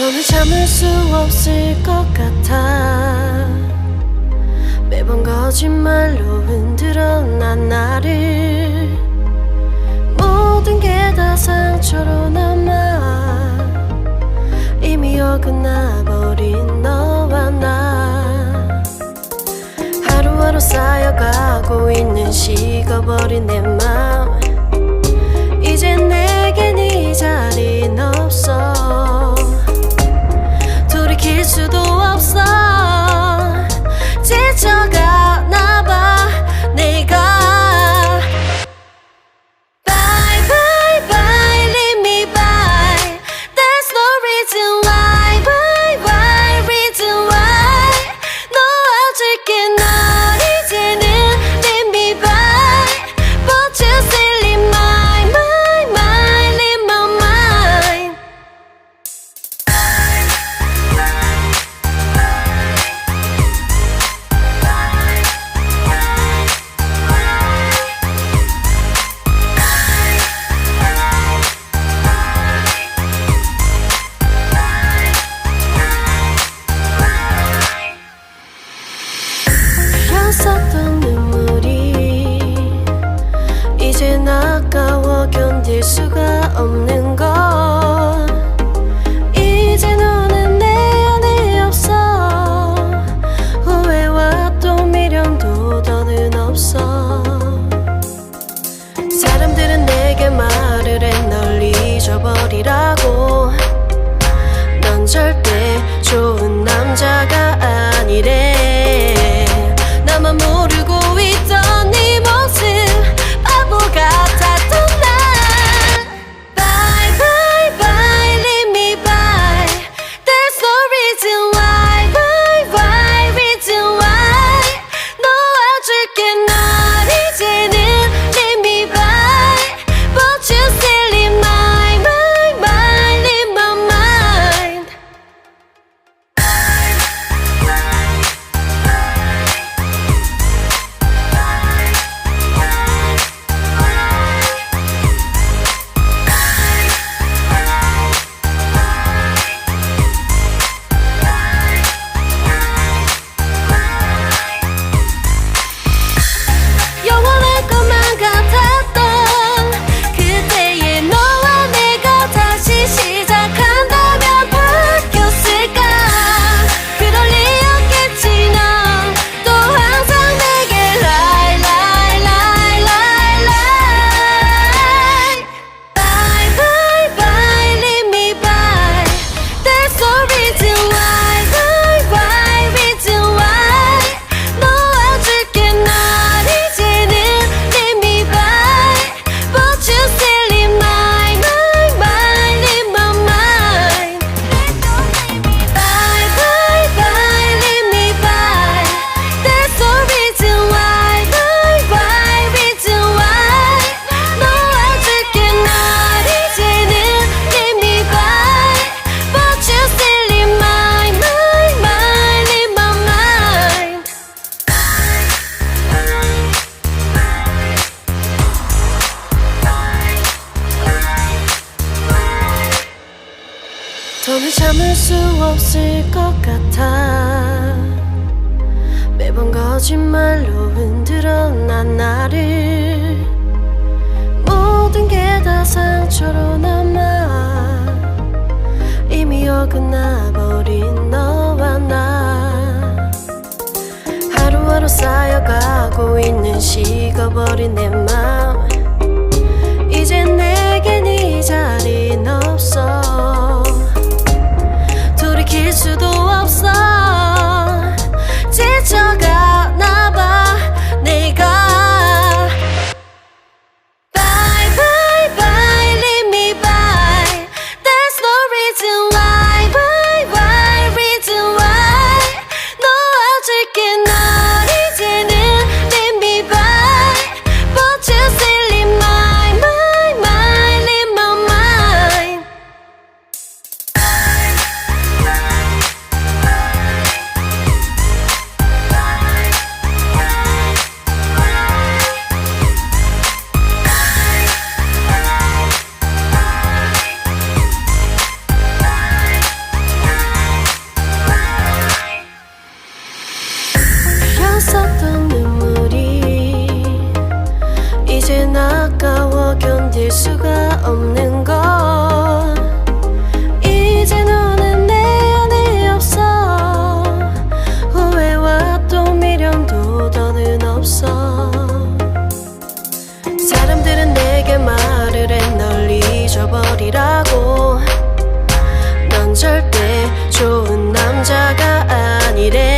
더는 참을 수 없을 것 같아. 매번 거짓말로 흔들어 난 나를. 모든 게 다 상처로 남아 이미 어긋나버린 너와 나. 하루하루 쌓여가고 있는 식어버린 내 맘. 이젠 내겐 이 자리는 없어. 돌이킬 수도 없어. 지쳐가나봐 내가. Bye bye bye leave me by. There's no reason why. Why why reason why. 놓아줄게 널 이제는 leave me by. But you still in my mind in my mind. 흘렸었던 눈물이 이젠 아까워 견딜 수가 없는 것. 이제 너는 내 안에 없어. 후회와 또 미련도 더는 없어. 사람들은 내게 말을 해 널 잊어버리라고. 넌 절대 좋은 남자가 아니래. 나만 모르고 있던 네 모습 바보 같았던 날. Bye bye bye leave me by. There's no reason why. Why why reason why. 놓아줄게 널 이제는 leave me by. But you still in my mind in my mind. 영원할 것만 같았던 그때의 너와 내가 다시 시작한다면 바뀌었을까. 그럴 리 없겠지. 넌 또 항상 내게 lie lie lie lie lie. Bye bye bye leave me by. There's no reason why. Why reason why. 놓아줄게 널 이제는 leave me by. But you still in my mind in my mind. Bye bye bye leave me by. There's no reason why. Why reason why. 놓아줄게 널 이제는 leave me by. But you still in my mind in my mind. 더는 참을 수 없을 것 같아. 매번 거짓말로 흔들어 난 나를. 모든 게 다 상처로 남아 이미 어긋나버린 너와 나. 하루하루 쌓여가고 있는 식어버린 내 맘. 이젠 내겐 이 자리는 없어. 돌이킬 수도 없어. 지쳐가나봐 내가. Bye bye bye leave me by. There's no reason why. Why reason why. 놓아줄게 널 이제는 leave me by. But you still in my mind in my mind. 잊을 수가 없는 것. 이제 너는 내 안에 없어. 후회와 또 미련도 더는 없어. 사람들은 내게 말을 해 널 잊어버리라고. 넌 절대 좋은 남자가 아니래.